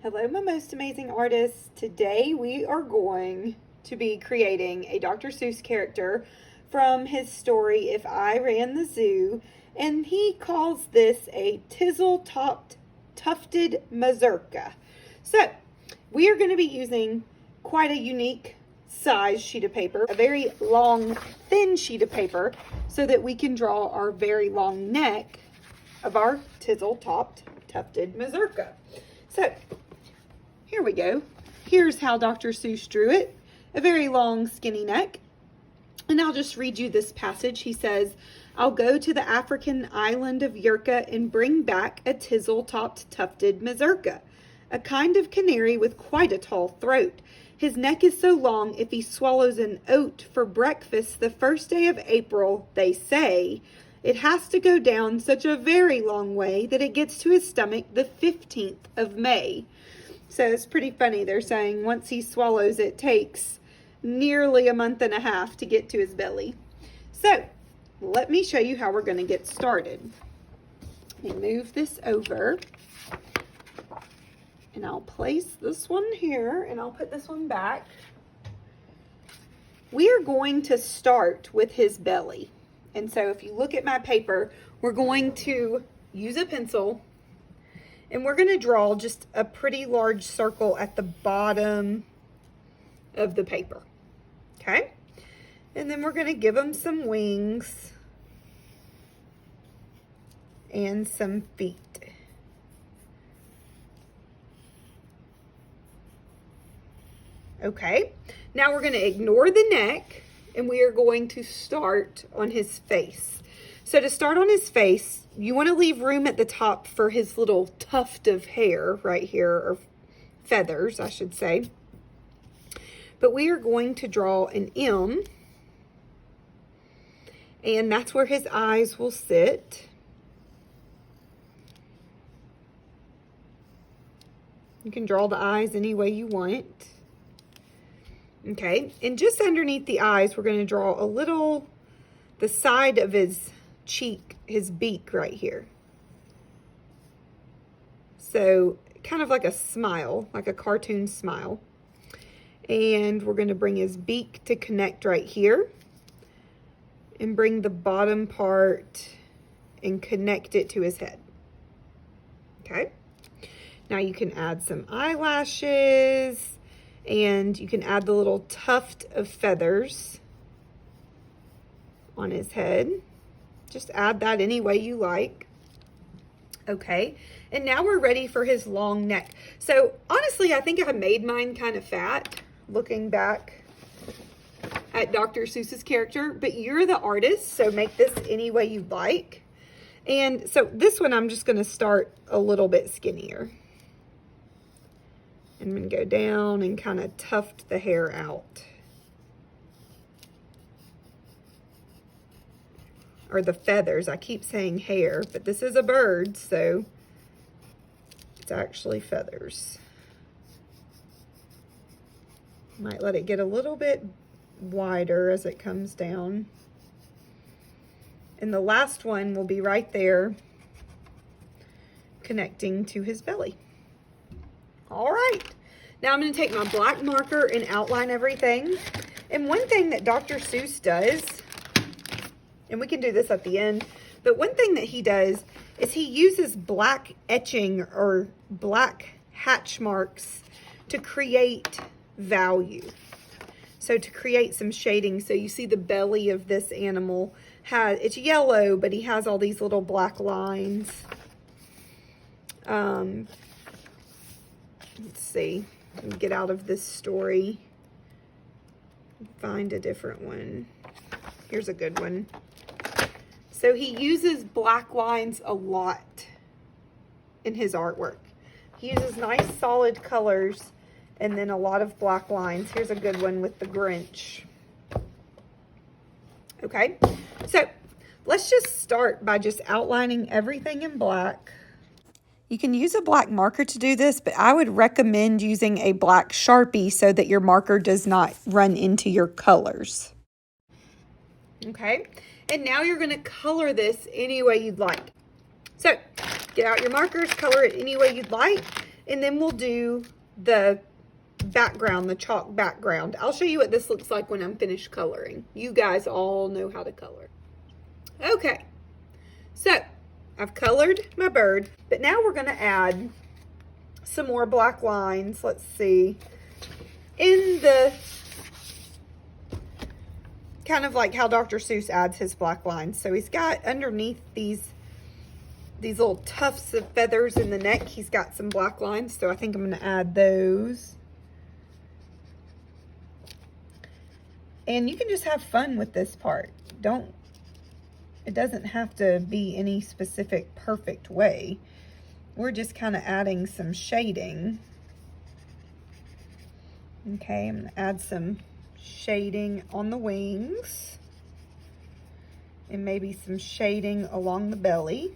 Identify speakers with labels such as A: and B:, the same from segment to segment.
A: Hello, my most amazing artists. Today we are going to be creating a Dr. Seuss character from his story If I Ran the Zoo, and he calls this a Tizzle Tufted Mazurka. So we are going to be using quite a unique size sheet of paper, a very long, thin sheet of paper, so that we can draw our very long neck of our Tizzle Tufted Mazurka. So here we go. Here's how Dr. Seuss drew it. A very long, skinny neck. And I'll just read you this passage. He says, I'll go to the African island of Yurka and bring back a Tizzle-topped tufted Mazurka, a kind of canary with quite a tall throat. His neck is so long, if he swallows an oat for breakfast the first day of April, they say, it has to go down such a very long way that it gets to his stomach the 15th of May. So it's pretty funny. They're saying once he swallows, it takes nearly a month and a half to get to his belly. So let me show you how we're going to get started. Let me move this over. And I'll place this one here, and I'll put this one back. We are going to start with his belly. And so if you look at my paper, we're going to use a pencil, and we're going to draw just a pretty large circle at the bottom of the paper. Okay? And then we're going to give him some wings and some feet. Okay, now we're going to ignore the neck, and we are going to start on his face. So to start on his face, you want to leave room at the top for his little tuft of hair right here, or feathers, I should say. But we are going to draw an M, and that's where his eyes will sit. You can draw the eyes any way you want. Okay, and just underneath the eyes, we're going to draw the side of his cheek, his beak right here. So kind of like a smile, like a cartoon smile. And we're going to bring his beak to connect right here. And bring the bottom part and connect it to his head. Okay, now you can add some eyelashes. And you can add the little tuft of feathers on his head. Just add that any way you like. Okay, and now we're ready for his long neck. So honestly, I think I made mine kind of fat, looking back at Dr. Seuss's character, but you're the artist, so make this any way you'd like. And so this one, I'm just gonna start a little bit skinnier. I'm going to go down and kind of tuft the hair out. Or the feathers. I keep saying hair, but this is a bird, so it's actually feathers. Might let it get a little bit wider as it comes down. And the last one will be right there, connecting to his belly. All right, now I'm going to take my black marker and outline everything. And one thing that Dr. Seuss does, and we can do this at the end, but one thing that he does is he uses black etching or black hatch marks to create value. So to create some shading. So you see the belly of this animal, it's yellow, but he has all these little black lines. Let's see, get out of this story, find a different one. Here's a good one. So he uses black lines a lot in his artwork. He uses nice solid colors and then a lot of black lines. Here's a good one with the Grinch. Okay, so let's just start by just outlining everything in black. You can use a black marker to do this, but I would recommend using a black Sharpie so that your marker does not run into your colors. Okay, and now you're going to color this any way you'd like. So get out your markers, color it any way you'd like, And then we'll do the background, the chalk background. I'll show you what this looks like when I'm finished coloring. You guys all know how to color. Okay, so I've colored my bird, but now we're gonna add some more black lines. Let's see. In the kind of like how Dr. Seuss adds his black lines. So he's got underneath these little tufts of feathers in the neck, he's got some black lines. So I think I'm gonna add those. And you can just have fun with this part. It doesn't have to be any specific perfect way. We're just kind of adding some shading. Okay, I'm gonna add some shading on the wings and maybe some shading along the belly.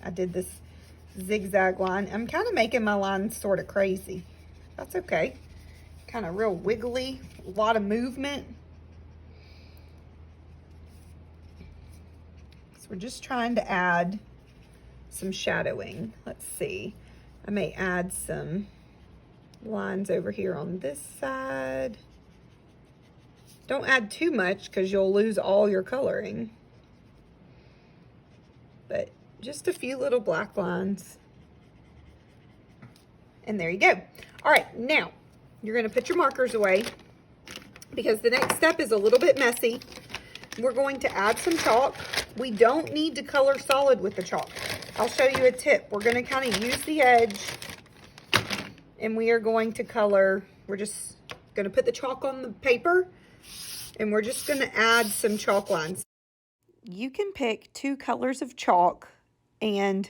A: I did this zigzag line. I'm kind of making my lines sort of crazy. That's okay. Kind of real wiggly, a lot of movement. So we're just trying to add some shadowing. Let's see. I may add some lines over here on this side. Don't add too much because you'll lose all your coloring. But just a few little black lines. And there you go. All right, now you're going to put your markers away because the next step is a little bit messy. We're going to add some chalk. We don't need to color solid with the chalk. I'll show you a tip. We're going to kind of use the edge and we are going to color. We're just going to put the chalk on the paper and we're just going to add some chalk lines. You can pick 2 colors of chalk, and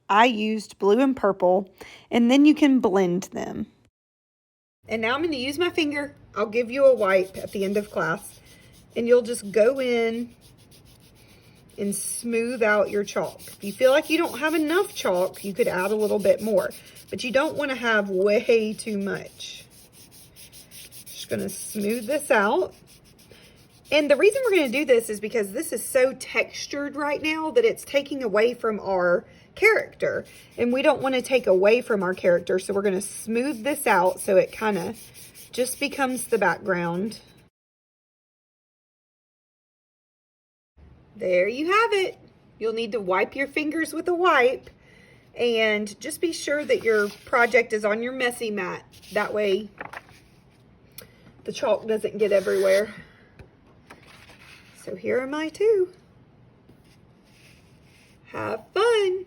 A: I used blue and purple, and then you can blend them. And now I'm going to use my finger. I'll give you a wipe at the end of class, and you'll just go in and smooth out your chalk. If you feel like you don't have enough chalk, you could add a little bit more, but you don't want to have way too much. Just going to smooth this out. And the reason we're going to do this is because this is so textured right now that it's taking away from our character. And we don't want to take away from our character, so we're going to smooth this out so it kind of just becomes the background. There you have it. You'll need to wipe your fingers with a wipe. And just be sure that your project is on your messy mat. That way the chalk doesn't get everywhere. So here are my 2. Have fun.